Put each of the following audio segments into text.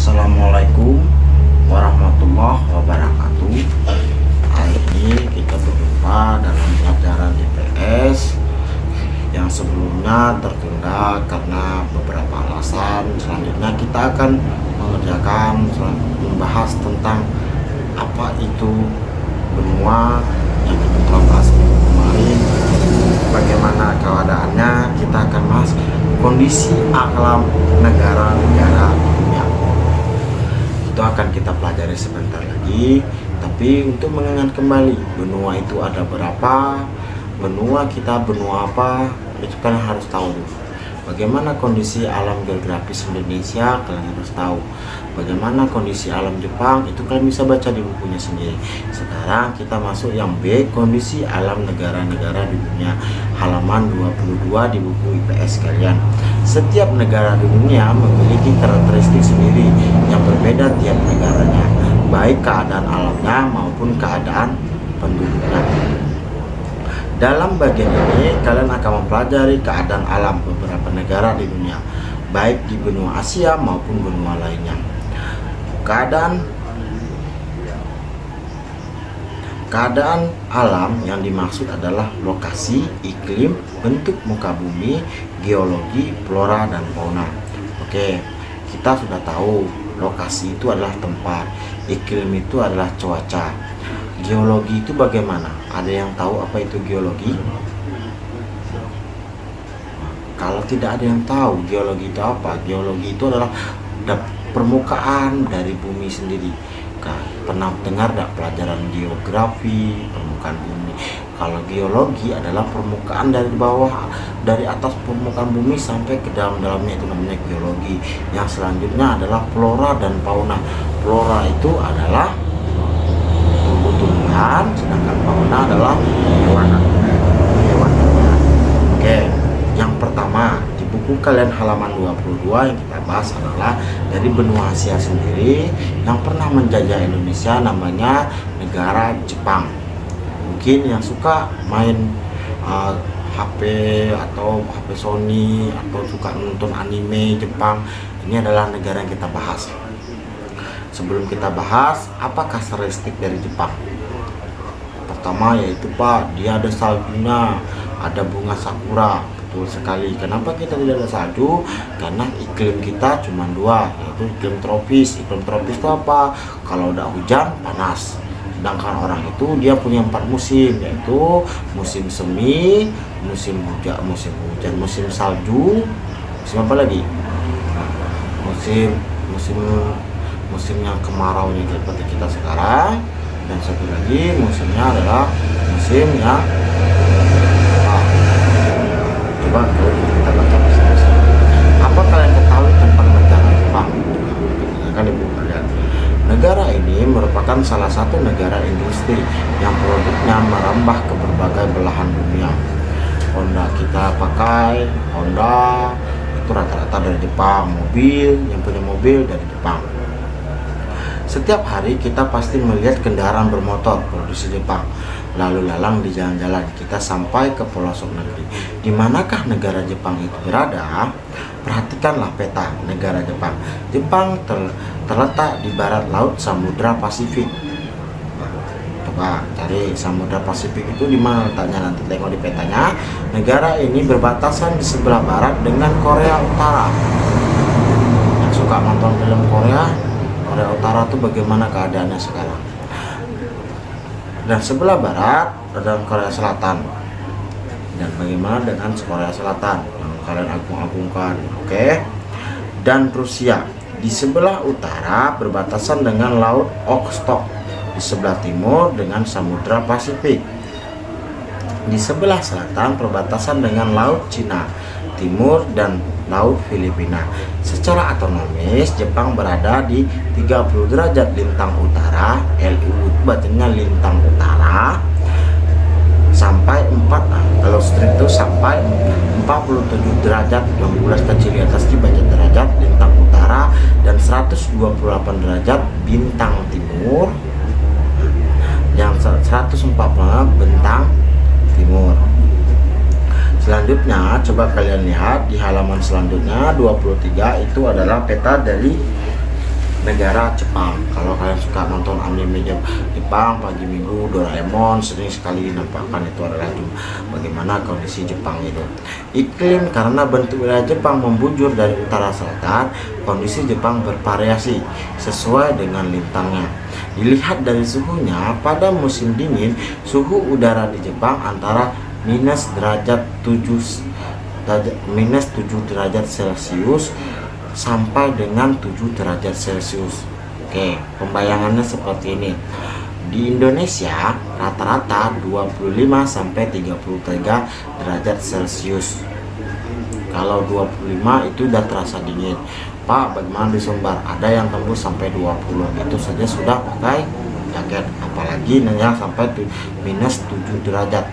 Assalamualaikum warahmatullahi wabarakatuh. Hari ini kita berjumpa dalam pelajaran IPS yang sebelumnya tertunda karena beberapa alasan. Selanjutnya kita akan membahas tentang apa itu benua yang kita telah bahas kemarin, bagaimana keadaannya. Kita akan bahas kondisi alam negara-negara dunia. Itu akan kita pelajari sebentar lagi. Tapi untuk mengingat kembali, benua itu ada berapa, benua kita benua apa, itu kan harus tahu dulu. Bagaimana kondisi alam geografis Indonesia, kalian harus tahu. Bagaimana kondisi alam Jepang, itu kalian bisa baca di bukunya sendiri. Sekarang kita masuk yang B, kondisi alam negara-negara di dunia, halaman 22 di buku IPS kalian. Setiap negara di dunia memiliki karakteristik sendiri yang berbeda tiap negaranya, baik keadaan alamnya maupun keadaan penduduknya. Dalam bagian ini kalian akan mempelajari keadaan alam beberapa negara di dunia, baik di benua Asia maupun benua lainnya. Keadaan alam yang dimaksud adalah lokasi, iklim, bentuk muka bumi, geologi, flora dan fauna. Oke, kita sudah tahu lokasi itu adalah tempat, iklim itu adalah cuaca. Geologi itu bagaimana? Ada yang tahu apa itu geologi? Kalau tidak ada yang tahu geologi itu apa, geologi itu adalah permukaan dari bumi sendiri. Pernah dengar tidak pelajaran geografi permukaan bumi? Kalau geologi adalah permukaan dari bawah, dari atas permukaan bumi sampai ke dalam-dalamnya, itu namanya geologi. Yang selanjutnya adalah flora dan fauna. Flora itu adalah tumbuhan, sedangkan fauna adalah hewan. Oke, yang pertama di buku kalian halaman 22 yang kita bahas adalah dari benua Asia sendiri yang pernah menjajah Indonesia, namanya negara Jepang. Mungkin yang suka main HP atau HP Sony atau suka nonton anime Jepang, ini adalah negara yang kita bahas. Sebelum kita bahas apa karakteristik dari Jepang, pertama yaitu dia ada saljunya, ada bunga sakura. Betul sekali. Kenapa kita tidak ada salju? Karena iklim kita cuma dua, yaitu iklim tropis. Iklim tropis itu apa? Kalau udah hujan panas. Sedangkan orang itu dia punya 4 musim, yaitu musim semi, musim hujan, musim salju, musim apa lagi? Musimnya kemarau nih seperti kita sekarang, dan satu lagi musimnya adalah musim yang coba kita baca bersama-sama. Apa kalian ketahui tentang negara Jepang? Kan ibu kalian. Negara ini merupakan salah satu negara industri yang produknya merambah ke berbagai belahan dunia. Honda kita pakai, Honda itu rata-rata dari Jepang. Yang punya mobil dari Jepang. Setiap hari kita pasti melihat kendaraan bermotor produksi Jepang lalu lalang di jalan-jalan. Kita sampai ke pelosok negeri. Di manakah negara Jepang itu berada? Perhatikanlah peta negara Jepang. Jepang terletak di barat laut Samudra Pasifik. Coba cari Samudra Pasifik itu di mana letaknya, nanti tengok di petanya. Negara ini berbatasan di sebelah barat dengan Korea Utara. Yang suka nonton film Korea Utara tuh bagaimana keadaannya sekarang? Dan sebelah barat ada Korea Selatan. Dan bagaimana dengan Korea Selatan yang kalian agung-agungkan? Oke. Dan Rusia di sebelah utara berbatasan dengan Laut Okhotsk, di sebelah timur dengan Samudra Pasifik. Di sebelah selatan berbatasan dengan Laut Cina Timur dan Laut Filipina. Secara astronomis Jepang berada di 30 derajat lintang utara, LU bacanya lintang utara, sampai 4, kalau strict itu sampai 47 derajat 16 kecil di atas dibaca derajat lintang utara, dan 128 derajat bintang timur, yang 140 bintang timur. Selanjutnya coba kalian lihat di halaman selanjutnya 23, itu adalah peta dari negara Jepang. Kalau kalian suka nonton anime Jepang, pagi minggu, Doraemon, sering sekali dinampakkan itu adalah bagaimana kondisi Jepang itu. Iklim, karena bentuk wilayah Jepang membujur dari utara selatan, kondisi Jepang bervariasi sesuai dengan lintangnya. Dilihat dari suhunya, pada musim dingin suhu udara di Jepang antara minus 7 derajat Celcius sampai dengan 7 derajat Celcius. Oke, pembayangannya seperti ini. Di Indonesia rata-rata 25 sampai 33 derajat Celcius. Kalau 25 itu udah terasa dingin. Pak, bagaimana di Sumbar? Ada yang tembus sampai 20. Itu saja sudah pakai jaket, apalagi yang sampai minus 7 derajat.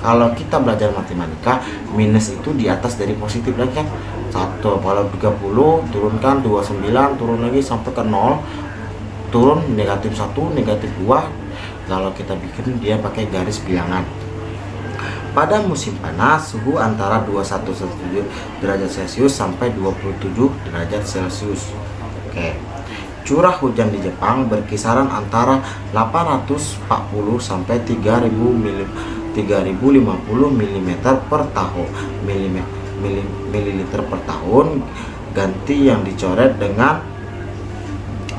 Kalau kita belajar matematika, minus itu di atas dari positif lagi kan. 1, kalau 30 turunkan 29, turun lagi sampai ke 0, turun negatif 1, negatif 2. Kalau kita bikin dia pakai garis bilangan. Pada musim panas, suhu antara 21 derajat Celcius sampai 27 derajat Celcius. Oke. Curah hujan di Jepang berkisaran antara 840 sampai 3050 mm per tahun, mililiter per tahun. Ganti yang dicoret dengan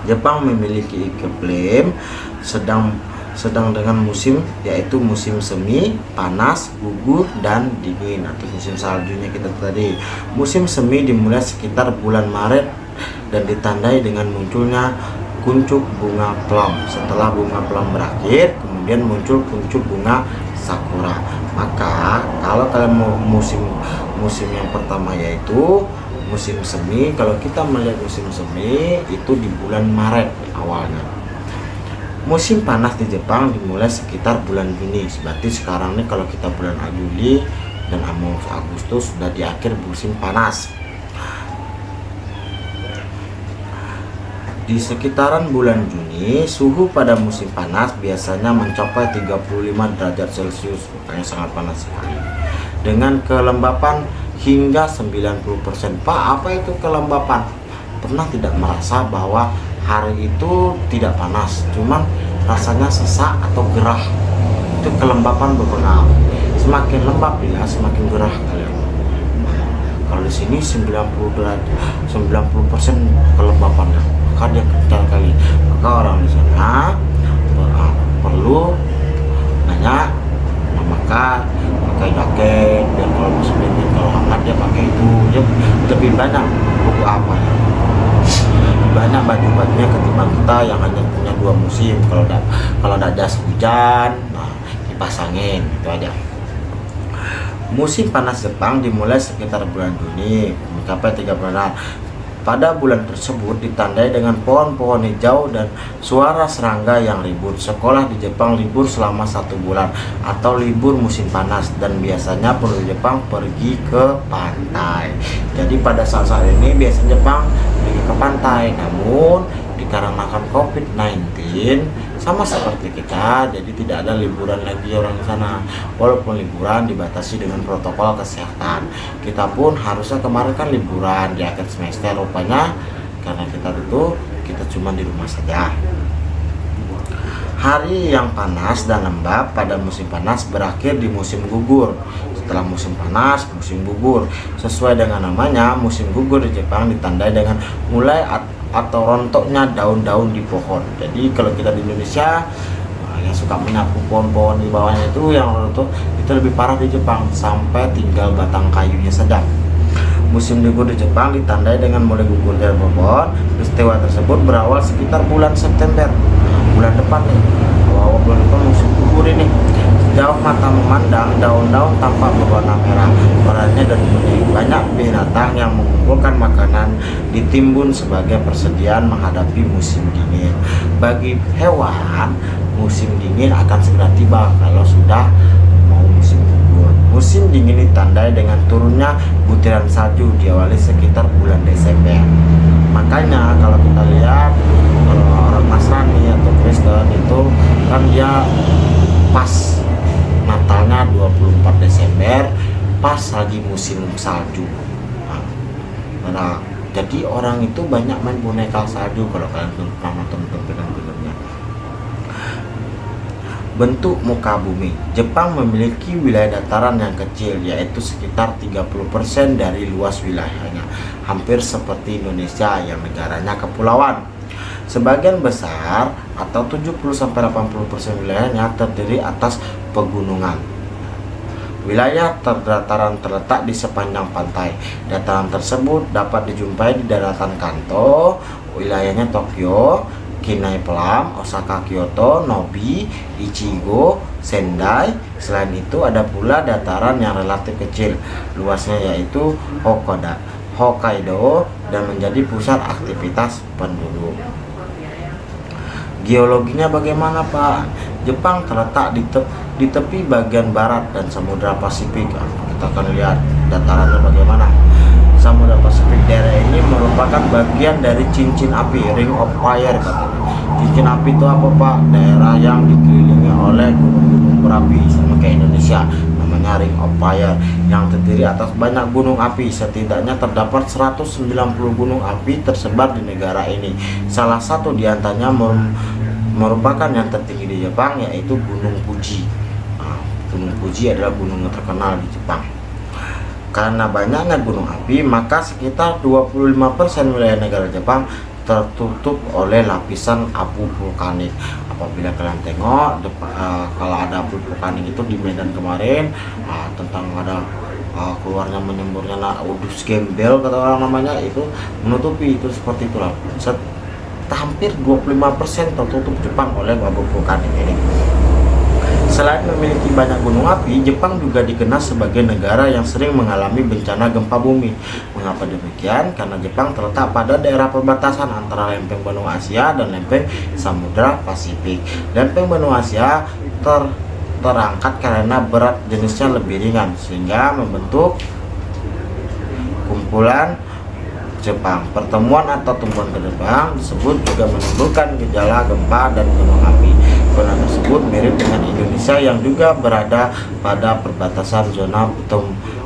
Jepang memiliki iklim sedang dengan musim, yaitu musim semi, panas, gugur, dan dingin atau musim saljunya kita tadi. Musim semi dimulai sekitar bulan Maret dan ditandai dengan munculnya kuncup bunga plum. Setelah bunga plum berakhir, kemudian muncul kuncup bunga sakura. Maka kalau kalian mau musim yang pertama yaitu musim semi, kalau kita melihat musim semi itu di bulan Maret awalnya. Musim panas di Jepang dimulai sekitar bulan Juni. Berarti sekarang nih kalau kita bulan Juli dan Agustus sudah di akhir musim panas. Di sekitaran bulan Juni, suhu pada musim panas biasanya mencapai 35 derajat Celcius, makanya sangat panas sekali. Dengan kelembapan hingga 90%. Pak, apa itu kelembapan? Pernah tidak merasa bahwa hari itu tidak panas, cuman rasanya sesak atau gerah? Itu kelembapan berpengaruh. Semakin lembab ya, semakin gerah kalian. Kalau di sini 90% kelembapannya, maka dia kental kali. Maka orang di sana perlu nanya, maka pakai jaket biar kalau musim dingin, kalau hangat dia pakai itu. Dia lebih banyak buku apa ya? Banyak baju-bajunya ketimbang kita yang hanya punya 2 musim. Kalau ada jas hujan, nah dipasangin itu aja. Musim panas Jepang dimulai sekitar bulan Juni mencapai 3 bulan. Pada bulan tersebut ditandai dengan pohon-pohon hijau dan suara serangga yang ribut. Sekolah di Jepang libur selama 1 bulan atau libur musim panas, dan biasanya penduduk Jepang pergi ke pantai. Jadi pada saat ini biasanya Jepang pergi ke pantai, namun dikarenakan COVID-19 sama seperti kita, jadi tidak ada liburan lagi orang di sana. Walaupun liburan dibatasi dengan protokol kesehatan, kita pun harusnya kemarin kan liburan di akhir semester, rupanya karena kita cuma di rumah saja. Hari yang panas dan lembab pada musim panas berakhir di musim gugur. Setelah musim panas, musim gugur. Sesuai dengan namanya, musim gugur di Jepang ditandai dengan mulai atau rontoknya daun-daun di pohon. Jadi kalau kita di Indonesia yang suka menyapu pohon-pohon di bawahnya itu yang rontok, itu lebih parah di Jepang, sampai tinggal batang kayunya saja. Musim gugur di Jepang ditandai dengan mulai gugurnya pohon. Peristiwa tersebut berawal sekitar bulan September, bulan depan nih. Awal bulan depan musim gugur ini. Sejauh mata memandang, daun-daun tampak berwarna merah, warnanya dan kuning. Banyak binatang yang mengumpulkan makanan di timbun sebagai persediaan menghadapi musim dingin. Bagi hewan, musim dingin akan segera tiba kalau sudah mau musim gugur. Musim dingin ditandai dengan turunnya butiran salju, diawali sekitar bulan Desember. Makanya kalau kita lihat, kalau orang Nasrani atau Kristen itu kan dia pas Natalnya 24 Desember, pas lagi musim salju. Nah, Jadi orang itu banyak main boneka salju kalau kalian pernah nonton film-filmnya. Bentuk muka bumi. Jepang memiliki wilayah dataran yang kecil, yaitu sekitar 30% dari luas wilayahnya, hampir seperti Indonesia yang negaranya kepulauan. Sebagian besar atau 70-80% wilayahnya terdiri atas pegunungan. Wilayah dataran terletak di sepanjang pantai. Dataran tersebut dapat dijumpai di daratan Kanto, wilayahnya Tokyo, Kinai Pelam, Osaka, Kyoto, Nobi, Ichigo, Sendai. Selain itu ada pula dataran yang relatif kecil, luasnya yaitu Hokkaido dan menjadi pusat aktivitas penduduk. Geologinya bagaimana, Pak? Jepang terletak di tepi bagian barat dan Samudra Pasifik. Kita akan lihat datarannya bagaimana. Samudra Pasifik daerah ini merupakan bagian dari cincin api, Ring of Fire katanya. Cincin api itu apa, Pak? Daerah yang dikelilingi oleh gunung-gunung berapi, sama kayak Indonesia, namanya Ring of Fire, yang terdiri atas banyak gunung api. Setidaknya terdapat 190 gunung api tersebar di negara ini. Salah satu diantaranya merupakan yang tertinggi di Jepang, yaitu Gunung Fuji. Gunung Fuji adalah gunung yang terkenal di Jepang. Karena banyaknya gunung api, maka sekitar 25% wilayah negara Jepang tertutup oleh lapisan abu vulkanik. Apabila kalian tengok kalau ada abu vulkanik itu di Medan kemarin, tentang ada keluarnya menyemburnya udus gembel kata orang namanya, itu menutupi, itu seperti itulah. Hampir 25% tertutup Jepang oleh abu vulkanik ini. Selain memiliki banyak gunung api, Jepang juga dikenal sebagai negara yang sering mengalami bencana gempa bumi. Mengapa demikian? Karena Jepang terletak pada daerah perbatasan antara lempeng benua Asia dan lempeng Samudra Pasifik. Lempeng benua Asia terangkat karena berat jenisnya lebih ringan, sehingga membentuk kumpulan Jepang. Pertemuan atau tumbuhan Jepang disebut juga menimbulkan gejala gempa dan gunung api. Zona tersebut mirip dengan Indonesia yang juga berada pada perbatasan zona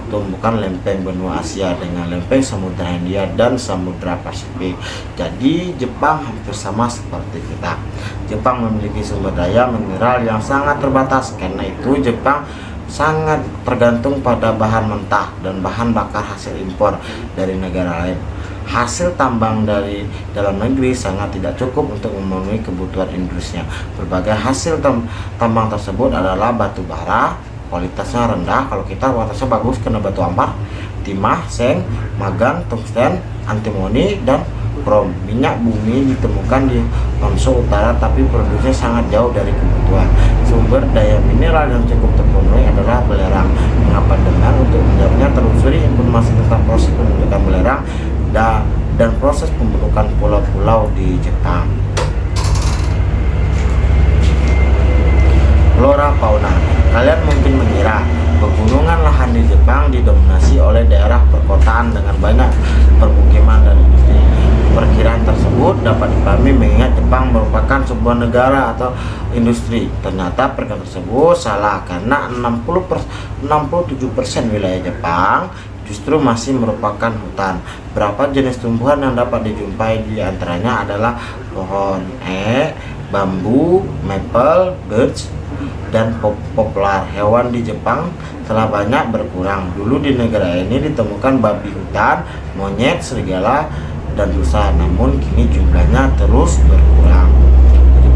tumbukan lempeng benua Asia dengan lempeng Samudra Hindia dan Samudra Pasifik. Jadi Jepang hampir sama seperti kita. Jepang memiliki sumber daya mineral yang sangat terbatas, karena itu Jepang sangat tergantung pada bahan mentah dan bahan bakar hasil impor dari negara lain. Hasil tambang dari dalam negeri sangat tidak cukup untuk memenuhi kebutuhan industrinya. Berbagai hasil tambang tersebut adalah batu bara, kualitasnya rendah. Kalau kita kualitasnya bagus karena batu ampar, timah, seng, magan, tungsten, antimoni, dan krom. Minyak bumi ditemukan di Honshu Utara, tapi produksinya sangat jauh dari kebutuhan. Sumber daya mineral yang cukup terpenuhi adalah belerang. Mengapa demikian? Untuk menjawabnya, telusuri informasi tentang proses pembentukan belerang dan proses pembentukan pulau-pulau di Jepang. Flora fauna. Kalian mungkin mengira pegunungan lahan di Jepang didominasi oleh daerah perkotaan dengan banyak permukiman dan industri. Perkiraan tersebut dapat dipahami mengingat Jepang merupakan sebuah negara atau industri. Ternyata perkiraan tersebut salah, karena 67% wilayah Jepang justru masih merupakan hutan. Berapa jenis tumbuhan yang dapat dijumpai di antaranya adalah pohon bambu, maple, birch, dan poplar. Hewan di Jepang telah banyak berkurang. Dulu di negara ini ditemukan babi hutan, monyet, serigala, dan rusa, namun kini jumlahnya terus berkurang. Jadi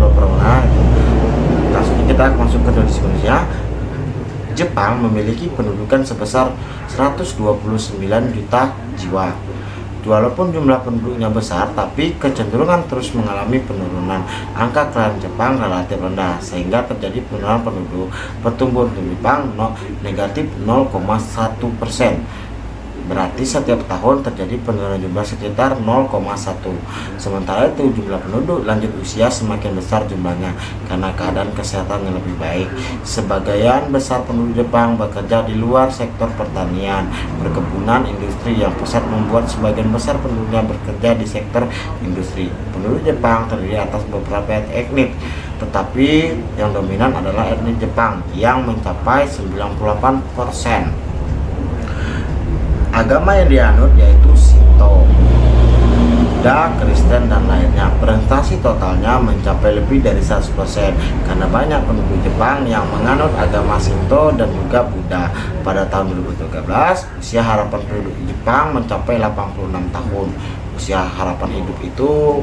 langsung kita masuk ke Indonesia. Jepang memiliki pendudukan sebesar 129 juta jiwa. Walaupun jumlah penduduknya besar, tapi kecenderungan terus mengalami penurunan. Angka kelahiran Jepang relatif rendah, sehingga terjadi penurunan penduduk. Pertumbuhan Jepang negatif 0,1%. Berarti setiap tahun terjadi penurunan jumlah sekitar 0,1. Sementara itu jumlah penduduk lanjut usia semakin besar jumlahnya karena keadaan kesehatan yang lebih baik. Sebagian besar penduduk Jepang bekerja di luar sektor pertanian, perkebunan, industri. Yang pusat membuat sebagian besar penduduknya bekerja di sektor industri. Penduduk Jepang terdiri atas beberapa etnik, tetapi yang dominan adalah etnik Jepang yang mencapai 98%. Agama yang dianut yaitu Shinto. Buddha, Kristen, dan lainnya. Presentasi totalnya mencapai lebih dari 100% karena banyak penduduk Jepang yang menganut agama Shinto dan juga Buddha. Pada tahun 2013, usia harapan penduduk Jepang mencapai 86 tahun. Usia harapan hidup itu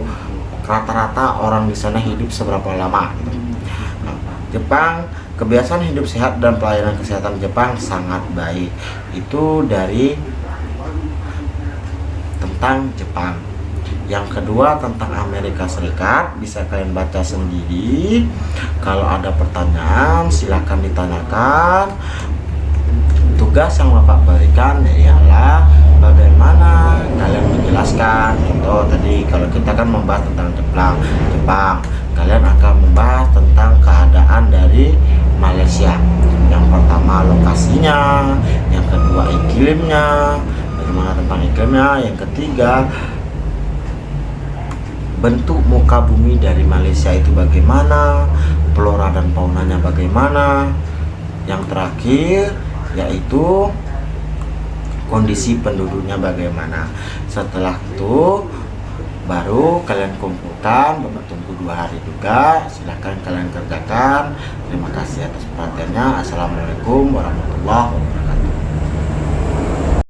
rata-rata orang di sana hidup seberapa lama gitu. Nah, Jepang, kebiasaan hidup sehat dan pelayanan kesehatan Jepang sangat baik. Itu dari tentang Jepang. Yang kedua tentang Amerika Serikat, bisa kalian baca sendiri. Kalau ada pertanyaan silahkan ditanyakan. Tugas yang Bapak berikan ialah bagaimana kalian menjelaskan. Contoh tadi kalau kita kan membahas tentang Jepang, kalian akan membahas tentang keadaan dari Malaysia. Yang pertama lokasinya, yang kedua iklimnya, bagaimana tentang iklimnya, yang ketiga bentuk muka bumi dari Malaysia itu bagaimana, flora dan faunanya bagaimana, yang terakhir yaitu kondisi penduduknya bagaimana. Setelah itu baru kalian kumpulkan, Bapak tunggu 2 hari juga, silahkan kalian kerjakan. Terima kasih atas perhatiannya. Assalamualaikum warahmatullahi wabarakatuh.